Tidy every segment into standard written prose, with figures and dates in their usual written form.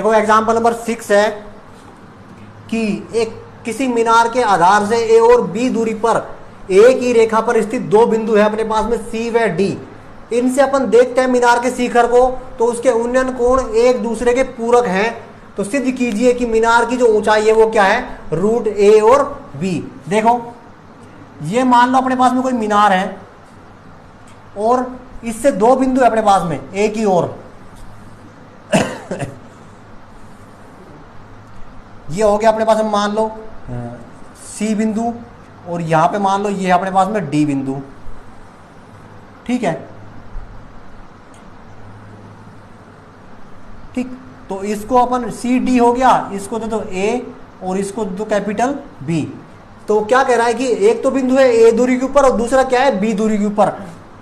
देखो example number 6 है कि एक किसी मीनार के आधार से ए और बी दूरी पर एक ही रेखा पर स्थित दो बिंदु है अपने पास में सी व डी। इनसे अपन देखते हैं मीनार के शिखर को, तो उसके उन्नयन कोण एक दूसरे के पूरक हैं। तो सिद्ध कीजिए कि मीनार की जो ऊंचाई है वो क्या है, रूट ए और बी। देखो ये मान लो अपने पास में कोई मीनार है और इससे दो बिंदु है अपने पास में एक ही ओर। ये हो गया अपने पास में मान लो सी बिंदु और यहां पे मान लो ये है अपने पास में डी बिंदु। ठीक है, ठीक। तो इसको अपन सी डी हो गया, इसको दे दो ए और इसको दे दो कैपिटल बी। तो क्या कह रहा है कि एक तो बिंदु है ए दूरी के ऊपर और दूसरा क्या है बी दूरी के ऊपर।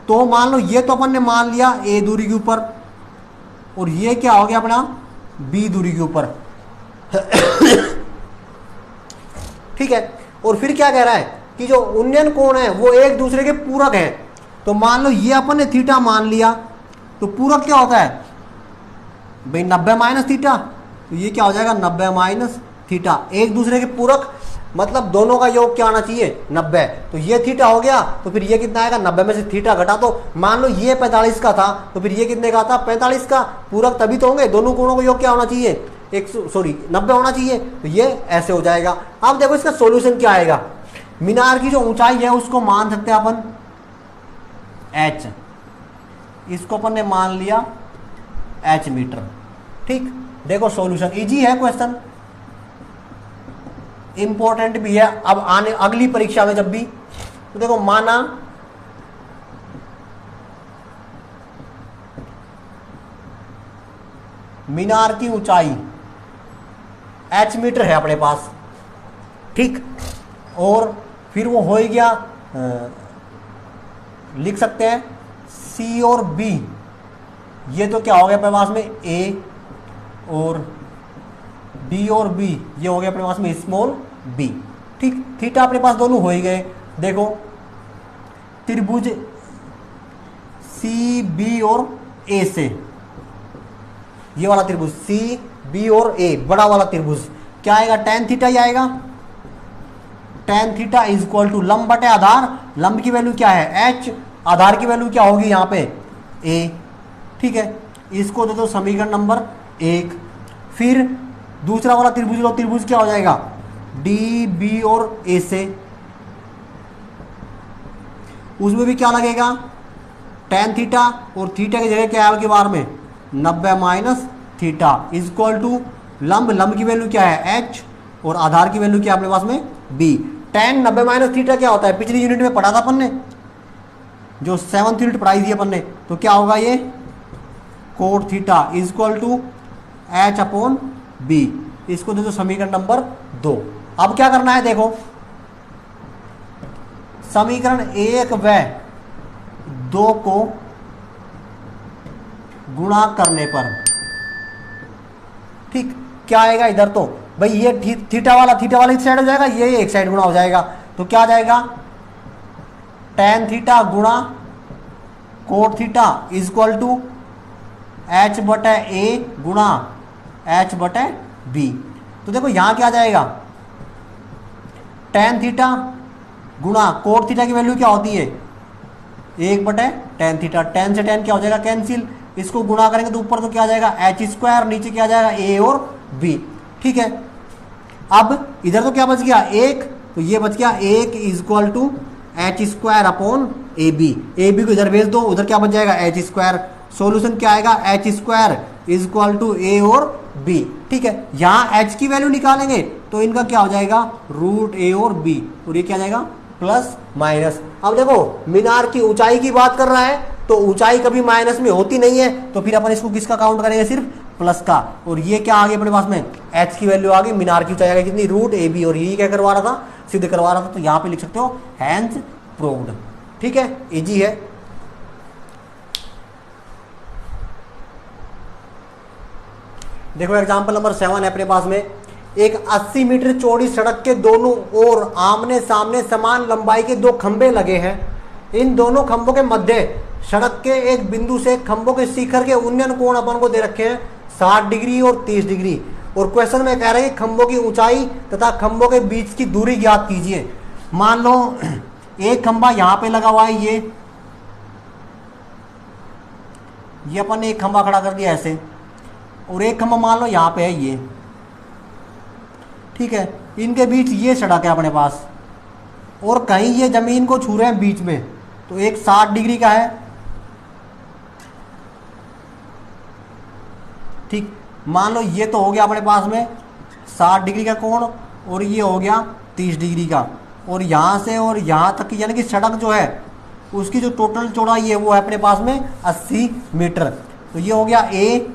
तो मान लो ये तो अपन ने मान लिया ए दूरी के ऊपर और ये क्या हो गया अपना बी दूरी के ऊपर। ठीक है, और फिर क्या कह रहा है कि जो उन्नयन कोण है वो एक दूसरे के पूरक हैं। तो मान लो ये अपन ने थीटा मान लिया, तो पूरक क्या होता है भाई 90 माइनस थीटा। तो ये क्या हो जाएगा 90 माइनस थीटा। एक दूसरे के पूरक मतलब दोनों का योग क्या आना चाहिए 90। तो ये थीटा हो गया, तो फिर ये कितना आएगा 90 में से थीटा घटा। तो मान लो ये 45 का था, तो फिर ये कितने का था 45 का। पूरक तभी तो होंगे, दोनों कोणों का योग क्या होना चाहिए 90 होना चाहिए। तो ये ऐसे हो जाएगा। अब देखो इसका सॉल्यूशन क्या आएगा। मीनार की जो ऊंचाई है उसको मान सकते हैं अपन h, इसको अपन ने मान लिया h मीटर। ठीक, देखो सॉल्यूशन इजी है, क्वेश्चन इंपॉर्टेंट भी है। अब आने अगली परीक्षा में जब भी तो देखो माना मीनार की ऊंचाई h मीटर है अपने पास। ठीक, और फिर वो हो ही गया लिख सकते हैं c और b। ये तो क्या हो गया अपने पास में a और d और b, ये हो गया अपने पास में स्मॉल b। ठीक, थीटा अपने पास दोनों हो ही गए। देखो त्रिभुज सी बी और a से, ये वाला त्रिभुज सी बी और a बड़ा वाला त्रिभुज क्या आएगा tan थीटा ही आएगा। tan theta is equal to लंब बटे आधार। लंब की वैल्यू क्या है h, आधार की वैल्यू क्या होगी यहाँ पे a। ठीक है, इसको दे दो समीकरण नंबर 1। फिर दूसरा वाला त्रिभुज लो, त्रिभुज क्या हो जाएगा डी बी और ए से, उसमें भी क्या लगेगा tan थीटा और थीटा की जगह क्या है आपके बार में 90 minus theta is equal to लंब, लंब की वैल्यू क्या है h और आधार की वैल्यू क्या है अपने पास में b। tan 90 माइनस थीटा क्या होता है पिछली यूनिट में पढ़ा था अपन ने, जो 7th यूनिट पढ़ाई थी अपन ने। तो क्या होगा ये cot theta is equal to h upon b। इसको दे दो समीकरण नंबर 2। अब क्या करना है देखो, समीकरण 1 व 2 को गुणा करने पर ठीक क्या आएगा इधर। तो भाई ये थीटा वाला इस साइड हो जाएगा, ये एक साइड गुणा हो जाएगा। तो क्या आ जाएगा tan थीटा गुणा cot theta is equal to h बटे a गुणा h बटे b। तो देखो यहां क्या आ जाएगा tan थीटा गुणा कोट थीटा की वैल्यू क्या होती है 1 बटे tan थीटा। tan से tan क्या हो जाएगा कैंसिल, इसको गुणा करेंगे तो ऊपर तो क्या आ जाएगा h स्क्वायर, नीचे क्या आ जाएगा a और b। ठीक है, अब इधर तो क्या बच गया 1, तो ये बच गया 1 is equal to h square upon A B को इधर भेज दो, उधर क्या बच जाएगा h स्क्वायर। सॉल्यूशन क्या आएगा h square is equal to a और b। ठीक है, यहां h की वैल्यू निकालेंगे तो इनका क्या हो जाएगा रूट a और b, और ये क्या जाएगा प्लस माइनस। अब देखो मीनार की ऊंचाई की बात कर रहा है, तो ऊंचाई कभी माइनस में होती नहीं है, तो फिर अपन इसको किसका काउंट करेंगे सिर्फ प्लस का। और ये क्या आ गया अपने पास में h की वैल्यू आ गई, मीनार की ऊंचाई आ गई कितनी रूट ए बी। और यही क्या करवा रहा था सिद्ध करवा रहा था, तो यहाँ पे लिख सकते हो हैंस प्रूव्ड। ठीक है, इजी है। देखो एग्जाम्पल नंबर 7 है अपने पास में, एक 80 मीटर चौड़ी सड़क के दोनों ओर आमने सामने समान लंबाई के 2 खंभे लगे हैं। इन दोनों खंभों के मध्य सड़क के एक बिंदु से खंभों के शिखर के उन्नयन कोण अपन को दे रखे हैं 60 डिग्री और 30 डिग्री। और क्वेश्चन में कह रहे हैं खंभों की ऊंचाई तथा खंभों के बीच की दूरी ज्ञात कीजिए। मान लो एक खंभा यहां पे लगा हुआ है, ये अपन ने एक खंभा खड़ा कर दिया ऐसे, और एक खंभा मान लो यहां पे है ये, ठीक है। इनके बीच ये सड़क है अपने पास, और कहीं ये जमीन को छू रहे हैं बीच में, तो एक 60 डिग्री का है, ठीक। मान लो ये तो हो गया अपने पास में 60 डिग्री का कोण, और ये हो गया 30 डिग्री का, और यहाँ से और यहाँ तक की यानी कि सड़क जो है उसकी जो टोटल चौड़ाई है वो है अपने पास में 80 मीटर। तो ये हो गया ए,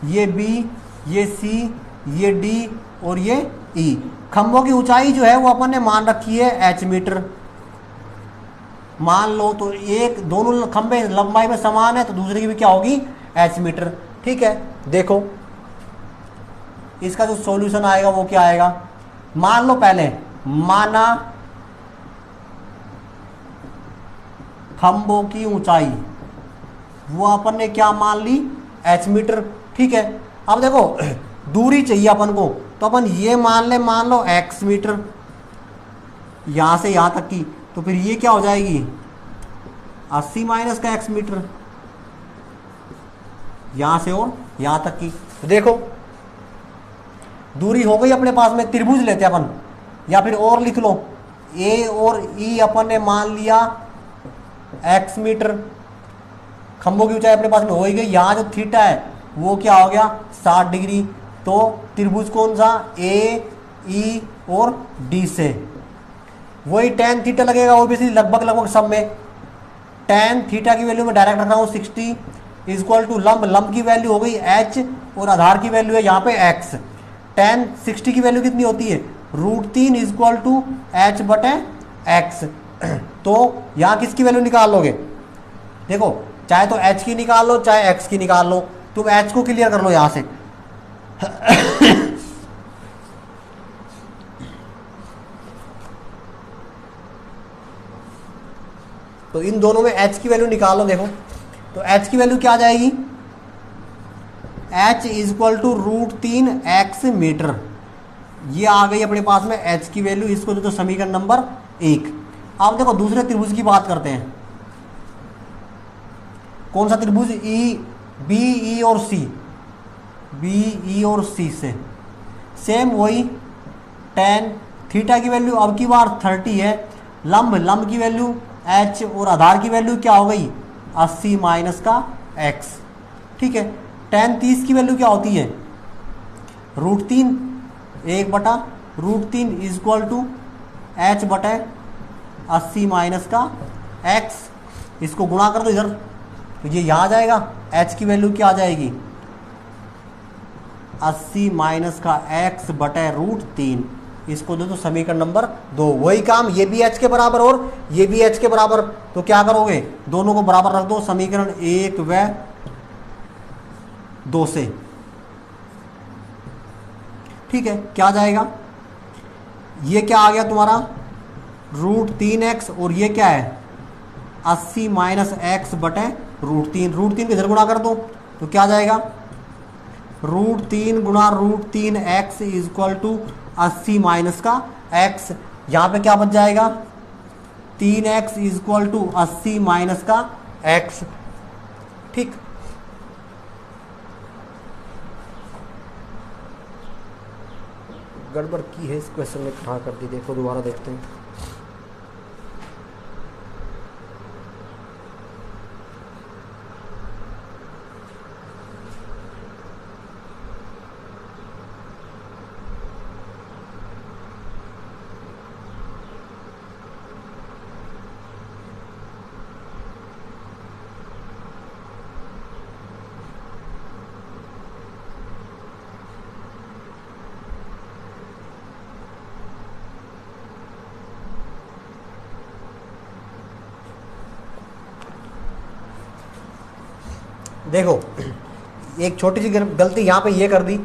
ये बी, ये सी, ये डी और ये ई। खंभों की ऊंचाई जो है वो अपन ने मान रखी है h मीटर। मान लो तो एक दोनों खंभे लंबाई में समान है, तो दूसरे की भी क्या होगी h मीटर, ठीक है। देखो इसका जो सॉल्यूशन आएगा वो क्या आएगा। मान लो पहले माना खंभों की ऊंचाई वो अपन ने क्या मान ली h मीटर, ठीक है। अब देखो दूरी चाहिए अपन को, तो अपन ये मान ले, मान लो x मीटर यहां से यहां तक की, तो फिर ये क्या हो जाएगी 80 माइनस का x मीटर यहां से और यहां तक की। तो देखो दूरी हो गई अपने पास में। त्रिभुज लेते हैं अपन, या फिर और लिख लो a और e अपन ने मान लिया x मीटर। खंभों की ऊंचाई अपने पास में हो ही गई। यहाँ जो थीटा है वो क्या हो गया 60 डिग्री। तो त्रिभुज कौन सा ए, ई और डी से वही tan थीटा लगेगा, ऑब्वियसली लगभग लगभग सब में। tan थीटा की वैल्यू में डायरेक्ट रख रहा हूँ 60 इक्वल टू लंब की वैल्यू हो गई h और आधार की वैल्यू है यहाँ पे x। tan 60 की वैल्यू कितनी होती है √3 इक्वल टू h बटे x। तो यहाँ किसकी वैल्यू निकाल लोगे, देखो चाहे तो h की निकाल लो चाहे x की निकाल लो, तुम h को क्लियर कर लो यहां से। तो इन दोनों में h की वैल्यू निकालो। देखो तो h की वैल्यू क्या आ जाएगी h equal to √3x metre. ये आ गई अपने पास में h की वैल्यू। इसको दे दो समीकरण नंबर 1। अब देखो दूसरे त्रिभुज की बात करते हैं। कौन सा त्रिभुज बी ई और सी, बी ई और सी से सेम वही tan थीटा की वैल्यू अब की बार 30 है। लंब की वैल्यू h और आधार की वैल्यू क्या हो गई 80 माइनस का x, ठीक है। tan 30 की वैल्यू क्या होती है √3 1 बटा √3 इक्वल टू h बटे 80 माइनस का x। इसको गुणा कर दो इधर, तो ये यहाँ आ जाएगा। h की वैल्यू क्या आ जाएगी 80 माइनस का x बटे √3। इसको दे दो समीकरण नंबर 2। वही काम ये भी h के बराबर और ये भी h के बराबर, तो क्या करोगे दोनों को बराबर रख दो समीकरण 1 व 2 से, ठीक है। क्या आ जाएगा ये क्या आ गया तुम्हारा √3x और ये क्या है 80 माइनस x बटे √3। √3 किधर गुणा कर दो तो क्या आ जाएगा √3 गुणा √3x इक्वल टू 80 माइनस का x। यहाँ पे क्या बच जाएगा 3x इक्वल टू 80 माइनस का x, ठीक। गड़बड़ की है इस क्वेश्चन में, कहाँ कर दी देखो दोबारा देखते हैं। देखो एक छोटी सी गलती यहाँ पे ये कर दी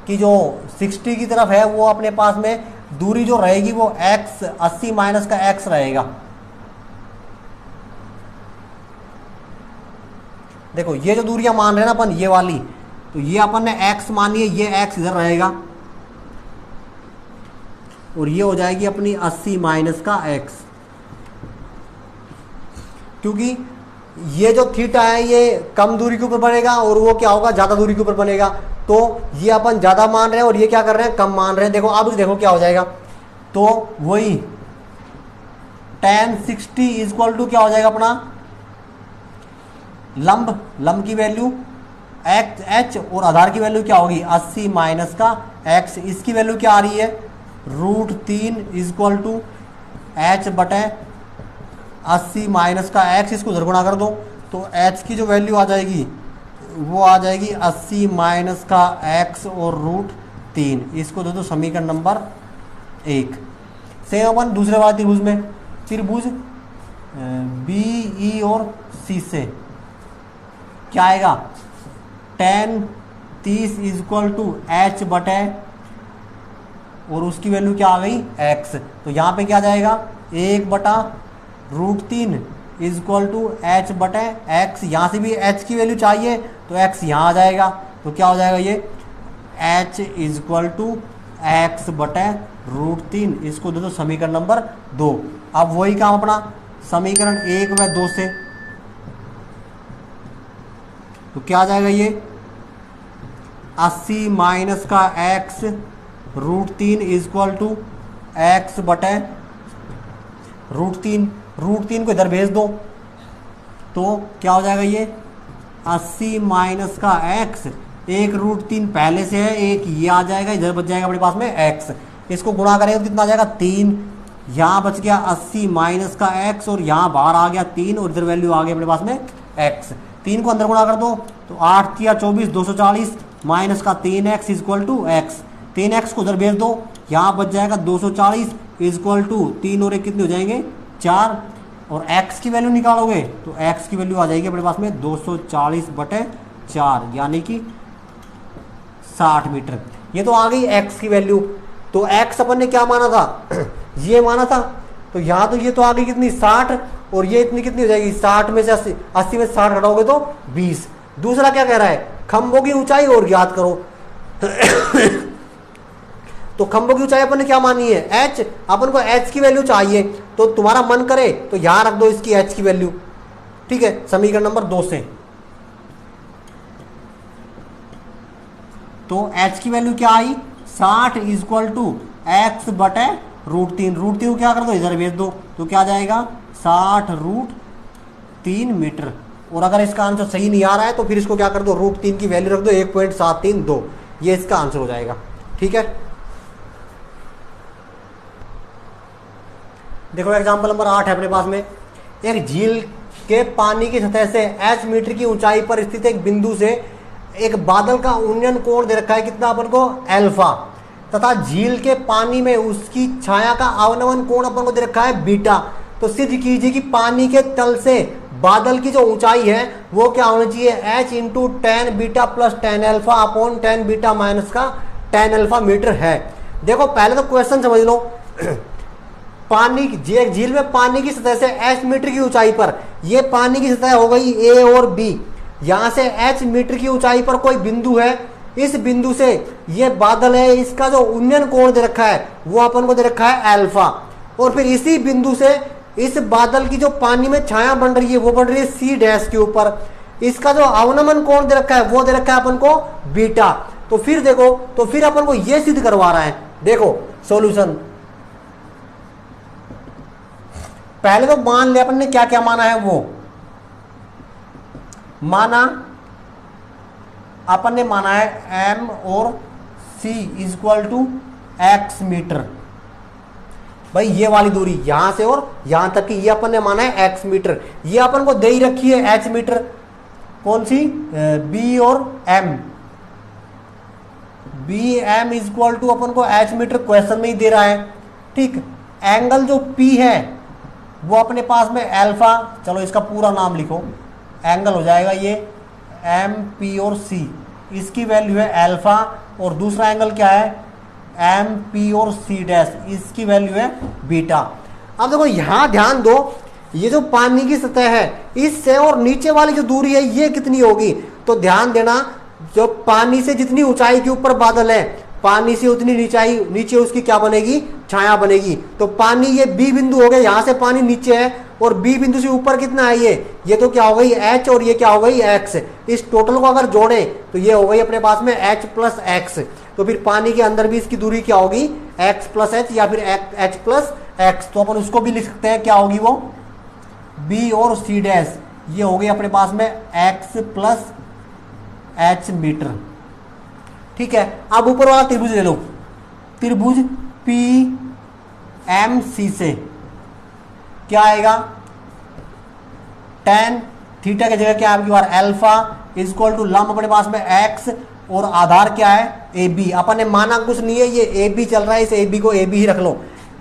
कि जो 60 की तरफ है वो अपने पास में दूरी जो रहेगी वो x 80 माइनस का x रहेगा। देखो ये जो दूरियां मान रहे हैं ना अपन, ये वाली, तो ये अपन ने x मानी है, ये x इधर रहेगा और ये हो जाएगी अपनी 80 माइनस का x, क्योंकि ये जो थीटा है ये कम दूरी के ऊपर बनेगा और वो क्या होगा, ज्यादा दूरी के ऊपर बनेगा। तो ये अपन ज्यादा मान रहे हैं और ये क्या कर रहे हैं, कम मान रहे हैं। देखो अब देखो क्या हो जाएगा, तो वही tan 60 इक्वल टू क्या हो जाएगा अपना लंब की वैल्यू h और आधार की वैल्यू क्या होगी 80 माइनस का x। इसकी वैल्यू क्या आ रही है √3 इक्वल टू h बटे 80 माइनस का x। इसको उधर गुणा कर दो तो h की जो वैल्यू आ जाएगी वो आ जाएगी 80 माइनस का x और √3। इसको दे दो समीकरण नंबर 1। सेम अपन दूसरे वाले त्रिभुज में, त्रिभुज बी ई और सी से क्या आएगा tan 30 इक्वल टू h बटे और उसकी वैल्यू क्या आ गई x। तो यहाँ पे क्या जाएगा 1 बटा √3 इक्वल टू h बटे x। यहाँ से भी h की वैल्यू चाहिए तो x यहाँ आ जाएगा, तो क्या हो जाएगा ये h इक्वल टू x बटे √3। इसको दे दो समीकरण नंबर 2। अब वही काम अपना समीकरण 1 व 2 से, तो क्या आ जाएगा ये 80 माइनस का x √3 इक्वल टू x बटे √3 को इधर भेज दो तो क्या हो जाएगा ये 80 माइनस का x, एक √3 पहले से है, एक ये आ जाएगा, इधर बच जाएगा अपने पास में x। इसको गुणा करेंगे तो कितना आ जाएगा 3, यहाँ बच गया 80 माइनस का x और यहाँ बाहर आ गया 3 और इधर वैल्यू आ गई अपने पास में x। 3 को अंदर गुणा कर दो तो 8 या 24 240 माइनस का 3x equal to x। 3x को उधर भेज दो, यहाँ बच जाएगा 240 इक्वल टू 3 और 1 कितने हो जाएंगे 4। और x की वैल्यू निकालोगे तो x की वैल्यू आ जाएगी अपने पास में 240 बटे 4 यानी कि 60 मीटर। ये तो आ गई x की वैल्यू। तो x अपन ने क्या माना था ये माना था, तो यहाँ तो ये तो आ गई कितनी 60 और ये इतनी कितनी हो जाएगी 60 में से 80 में से 60 घटाओगे तो 20। दूसरा क्या कह रहा है खंभों की ऊंचाई और ज्ञात करो। तो खंभों की ऊंचाई अपन ने क्या मानी है h, अपन को h की वैल्यू चाहिए, तो तुम्हारा मन करे तो यहां रख दो इसकी h की वैल्यू, ठीक है, समीकरण नंबर 2 से। तो h की वैल्यू क्या आई 60 इक्वल टू x बटे √3। √3 को क्या कर दो इधर भेज दो तो क्या जाएगा 60 √3 मीटर। और अगर इसका आंसर सही नहीं आ रहा है तो फिर इसको क्या कर दो √3 की वैल्यू रख दो 1.732, ये इसका आंसर हो जाएगा। ठीक है, देखो एग्जांपल नंबर 8 है अपने पास में। एक झील के पानी की सतह से h मीटर की ऊंचाई पर स्थित एक बिंदु से एक बादल का उन्नयन कोण दे रखा है कितना अपन को अल्फा, तथा झील के पानी में उसकी छाया का अवनमन कोण अपन को दे रखा है बीटा। तो सिद्ध कीजिए कि पानी के तल से बादल की जो ऊंचाई है वो क्या होनी चाहिए h into tan beta plus tan alpha upon tan beta minus का टेन अल्फा मीटर है। देखो पहले तो क्वेश्चन समझ लो। पानी झील में पानी की सतह से h मीटर की ऊंचाई पर, ये पानी की सतह हो गई a और b, यहां से h मीटर की ऊंचाई पर कोई बिंदु है, इस बिंदु से ये बादल है, इसका जो उन्नयन कोण दे रखा है वो अपन को दे रखा है अल्फा। और फिर इसी बिंदु से इस बादल की जो पानी में छाया बन रही है वो बन रही है सी डैश के ऊपर, इसका जो अवनमन कोण दे रखा है वो दे रखा है अपन को बीटा। तो फिर देखो, तो फिर अपन को ये सिद्ध करवा रहा है। देखो सॉल्यूशन, पहले तो मान लिया अपन ने क्या क्या माना है, वो माना अपन ने माना है m और c equal to x meter. भाई ये वाली दूरी यहां से और यहां तक की ये अपन ने माना है x मीटर। ये अपन को दे ही रखी है h मीटर, कौन सी b और m, b m equal to अपन को h मीटर क्वेश्चन में ही दे रहा है। ठीक, एंगल जो p है वो अपने पास में अल्फा, चलो इसका पूरा नाम लिखो, एंगल हो जाएगा ये एम पी और सी, इसकी वैल्यू है अल्फा। और दूसरा एंगल क्या है एम पी और सी डैश, इसकी वैल्यू है बीटा। अब देखो यहां ध्यान दो, ये जो पानी की सतह है इससे और नीचे वाली जो दूरी है ये कितनी होगी। तो ध्यान देना, जो पानी से जितनी ऊंचाई के ऊपर बादल है, पानी से उतनी नीचाई नीचे उसकी क्या बनेगी, छाया बनेगी। तो पानी ये बी बिंदु हो गया, यहां से पानी नीचे है और बी बिंदु से ऊपर कितना है ये तो क्या हो गई एच और ये क्या हो गई एक्स। इस टोटल को अगर जोड़े तो ये हो गई अपने पास में एच प्लस एक्स। तो फिर पानी के अंदर भी इसकी दूरी क्या होगी, एक्स प्लस एच या फिर एच प्लस एक्स। तो अपन उसको भी लिख सकते हैं, क्या होगी वो, बी और सी डैश, ये हो गई अपने पास में एक्स प्लस एच मीटर। ठीक है, अब ऊपर वाला त्रिभुज ले लो, त्रिभुज पी एम सी से क्या आएगा, tan थीटा की जगह क्या है आपकी बार अल्फा इज इक्वल टू लंब अपने पास में x और आधार क्या है ए बी। अपन ने माना कुछ नहीं है, ये ए बी चल रहा है, इस ए बी को ए बी ही रख लो,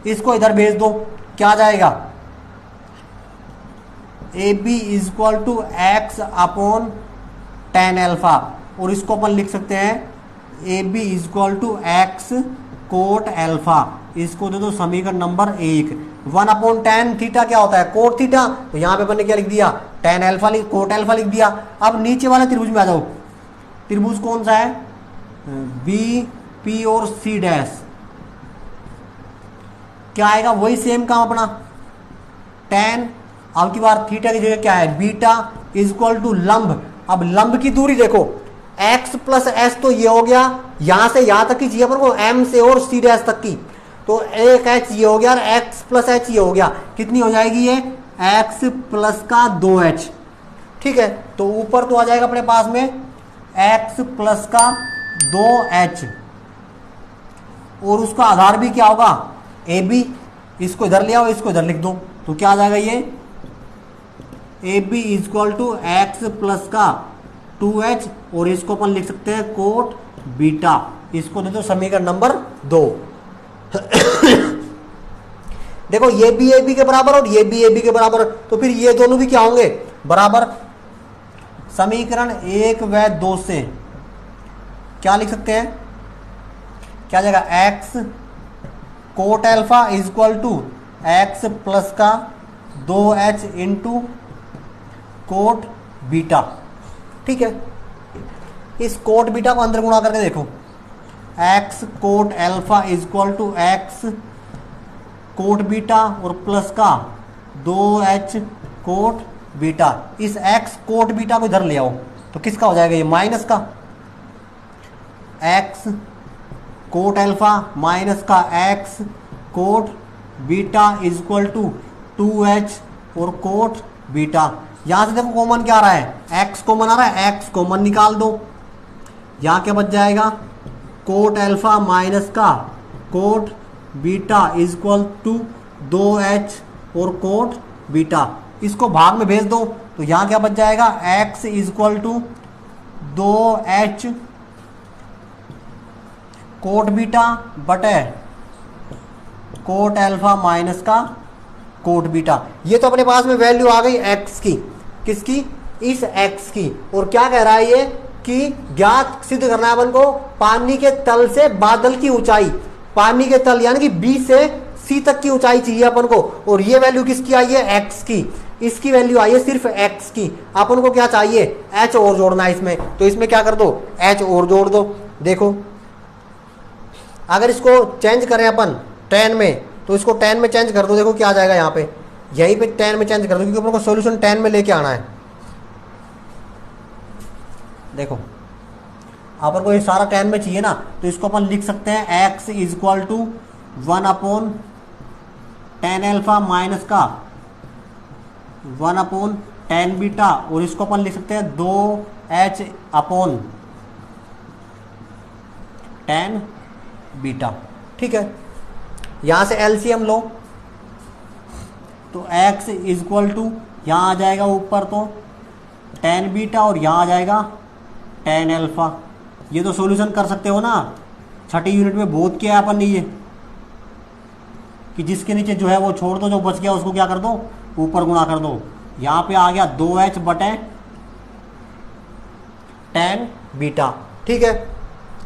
इसको इधर भेज दो, क्या आ जाएगा A B is equal to x upon tan alpha. और इसको अपन लिख सकते हैं A B is equal to x cot alpha. इसको दे दो समीकरण नंबर 1। 1 अपॉन tan थीटा क्या होता है कोट थीटा, तो यहां पे अपन ने क्या लिख दिया tan अल्फा कोट अल्फा लिख दिया। अब नीचे वाले त्रिभुज में आ जाओ, त्रिभुज कौन सा है, बी पी और सी डैश, क्या आएगा वही सेम काम अपना, tan अब की बार थीटा की जगह क्या है बीटा इज इक्वल टू लंब। अब लंब की दूरी देखो x प्लस एस, तो ये हो गया यहां से यहां तक की चाहिए अपन को m से और c डैश तक की, तो एक h ये हो गया और x प्लस h ये हो गया, कितनी हो जाएगी ये x प्लस का 2h। ठीक है, तो ऊपर तो आ जाएगा अपने पास में x प्लस का 2h और उसका आधार भी क्या होगा ए बी। इसको इधर ले आओ, इसको इधर लिख दो, तो क्या आ जाएगा ये A B is equal to x plus का 2h और इसको अपन लिख सकते हैं कोट बीटा। इसको दे दो समीकरण नंबर 2। देखो ये भी ए बी के बराबर और ये भी ए बी के बराबर, तो फिर ये दोनों भी क्या होंगे बराबर। समीकरण 1 व 2 से क्या लिख सकते हैं, क्या जाएगा x cot alpha is equal to x plus का 2h इंटू कोट बीटा। ठीक है, इस कोट बीटा को अंदर गुणा करके देखो, x cot alpha is equal to x cot beta और प्लस का 2h कोट बीटा। इस x कोट बीटा को इधर ले आओ, तो किसका हो जाएगा ये माइनस का, x कोट अल्फा माइनस का x cot beta is equal to 2h और कोट बीटा। यहां से देखो कॉमन क्या आ रहा है, x कॉमन आ रहा है, x कॉमन निकाल दो, यहां क्या बच जाएगा कोट अल्फा माइनस का cot beta is equal to 2h और कोट बीटा। इसको भाग में भेज दो, तो यहां क्या बच जाएगा x is equal to 2h cot beta बटे कोट अल्फा माइनस का कोट बीटा। ये तो अपने पास में वैल्यू आ गई x की, किसकी, इस x की। और क्या कह रहा है ये कि ज्ञात सिद्ध करना है अपन को पानी के तल से बादल की ऊंचाई, पानी के तल यानी कि b से c तक की ऊंचाई चाहिए अपन को। और ये वैल्यू किसकी आई है x की, इसकी वैल्यू आई है सिर्फ x की। अपन को क्या चाहिए h और जोड़ना है इसमें, तो इसमें क्या कर दो h और जोड़ दो। देखो अगर इसको चेंज करें अपन tan में, तो इसको tan में चेंज कर दो, देखो क्या आ जाएगा यहाँ पे, यहीं पे tan में चेंज कर दो क्योंकि अपन को सॉल्यूशन tan में लेके आना है। देखो अपन को ये सारा tan में चाहिए ना, तो इसको अपन लिख सकते हैं x is equal to 1 upon tan alpha minus का 1 अपॉन tan बीटा, और इसको अपन लिख सकते हैं 2h अपॉन tan बीटा। ठीक है, यहां से एलसीएम लो, तो x इज इक्वल टू यहां आ जाएगा ऊपर तो tan बीटा और यहां आ जाएगा tan अल्फा। ये तो सॉल्यूशन कर सकते हो ना, छठी यूनिट में बहुत किया अपन ने ये कि जिसके नीचे जो है वो छोड़ दो, जो बच गया उसको क्या कर दो ऊपर गुणा कर दो। यहां पे आ गया 2h बटे tan बीटा। ठीक है,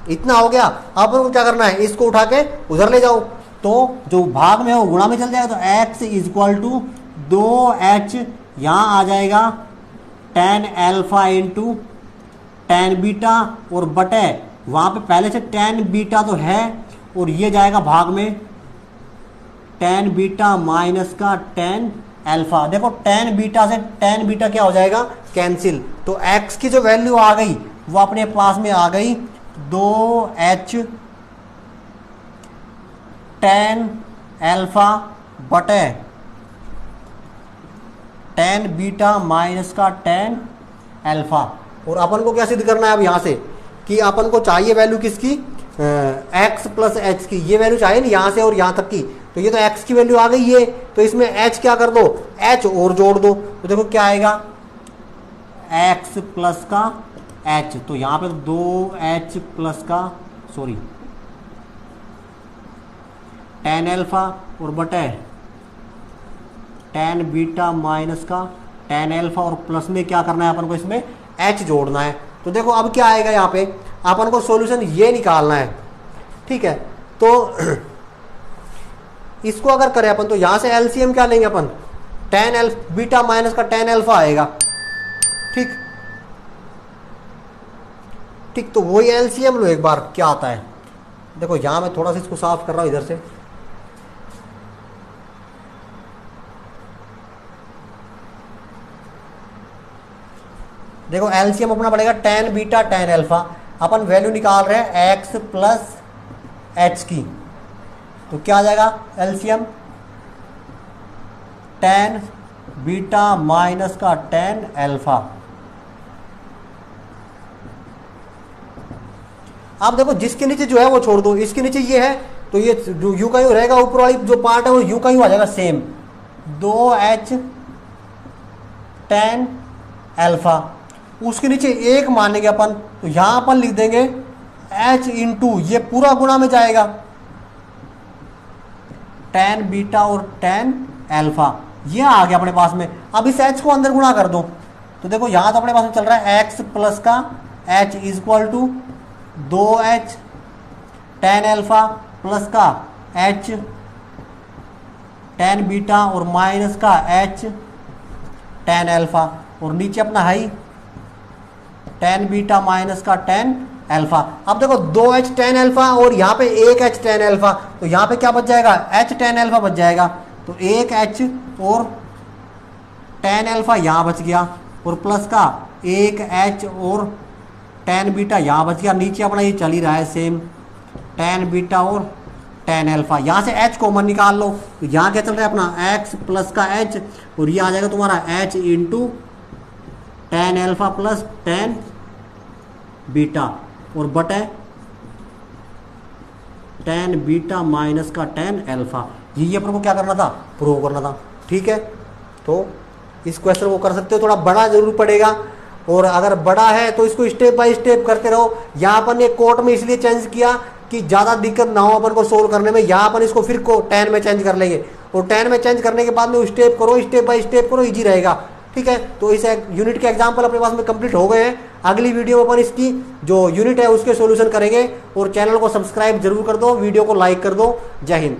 इतना हो गया। अब अपन को क्या करना है, इसको उठा के उधर ले जाओ, तो जो भाग में है वो गुणा में चल जाएगा, तो x is equal to 2h यहाँ आ जाएगा tan alpha into tan beta और बटे वहाँ पे पहले से tan बीटा तो है और ये जाएगा भाग में tan बीटा माइनस का tan अल्फा। देखो tan बीटा से tan बीटा क्या हो जाएगा, कैंसिल। तो x की जो वैल्यू आ गई वो अपने पास में आ गई 2h tan अल्फा बटे tan बीटा माइनस का tan अल्फा। और अपन को क्या सिद्ध करना है अब यहाँ से कि अपन को चाहिए वैल्यू किसकी, x प्लस एच की। ये वैल्यू चाहिए ना यहाँ से और यहाँ तक की, तो ये तो x की वैल्यू आ गई ये, तो इसमें h क्या कर दो, h और जोड़ दो। तो देखो क्या आएगा, x प्लस का h, तो यहाँ पे 2h प्लस का tan अल्फा और बटे tan बीटा माइनस का tan अल्फा और प्लस में क्या करना है अपन को, इसमें h जोड़ना है। तो देखो अब क्या आएगा, यहाँ पे अपन को सॉल्यूशन ये निकालना है, ठीक है। तो इसको अगर करें अपन तो यहाँ से एलसीएम क्या लेंगे अपन, tan बीटा माइनस का tan अल्फा आएगा, ठीक ठीक। तो वही एलसीएम लो एक बार क्या आता है। देखो यहाँ मैं थोड़ा सा इसको साफ कर रहा हूँ इधर से, देखो एलसीएम अपना पड़ेगा tan बीटा tan अल्फा। अपन वैल्यू निकाल रहे हैं x प्लस एच की, तो क्या आ जाएगा एलसीएम, tan बीटा माइनस का tan अल्फा। अब देखो जिसके नीचे जो है वो छोड़ दो, इसके नीचे ये है तो ये जो यू का यू रहेगा, ऊपर वाली जो पार्ट है वो यू का यू आ जाएगा सेम, 2h tan अल्फा। उसके नीचे एक मानेंगे अपन, तो यहां अपन लिख देंगे h इंटू ये पूरा गुणा में जाएगा tan बीटा और tan अल्फा, ये आ गया अपने पास में। अब इस h को अंदर गुणा कर दो, तो देखो यहां तो अपने पास में चल रहा है x प्लस का h is equal to 2h tan alpha plus का h tan बीटा और माइनस का h tan अल्फा, और नीचे अपना हाई tan बीटा माइनस का tan अल्फा। अब देखो 2h tan अल्फा और यहाँ पे 1h tan अल्फा, तो यहाँ पे क्या बच जाएगा, h tan अल्फा बच जाएगा। तो 1h और tan अल्फा यहाँ बच गया, और प्लस का 1h और tan बीटा यहाँ बच गया। नीचे अपना ये चल ही रहा है सेम, tan बीटा और tan अल्फा। यहाँ से h कॉमन निकाल लो, तो यहाँ क्या चल रहा है अपना x प्लस का h, और ये आ जाएगा तुम्हारा h into tan alpha plus tan beta और बटे tan बीटा माइनस का tan अल्फा। ये अपन को क्या करना था, प्रूव करना था, ठीक है। तो इस क्वेश्चन को कर सकते हो, थोड़ा बड़ा जरूर पड़ेगा, और अगर बड़ा है तो इसको स्टेप बाय स्टेप करते रहो। यहाँ अपन ने कोट में इसलिए चेंज किया कि ज़्यादा दिक्कत ना हो अपन को सोल्व करने में। यहाँ अपन इसको फिर को 10 में चेंज कर लेंगे, और 10 में चेंज करने के बाद में स्टेप करो, स्टेप बाय स्टेप करो, इजी रहेगा, ठीक है। तो इस यूनिट के एग्जाम्पल अपने पास में कंप्लीट हो गए हैं। अगली वीडियो में अपन इसकी जो यूनिट है उसके सॉल्यूशन करेंगे, और चैनल को सब्सक्राइब जरूर कर दो, वीडियो को लाइक कर दो। जय हिंद।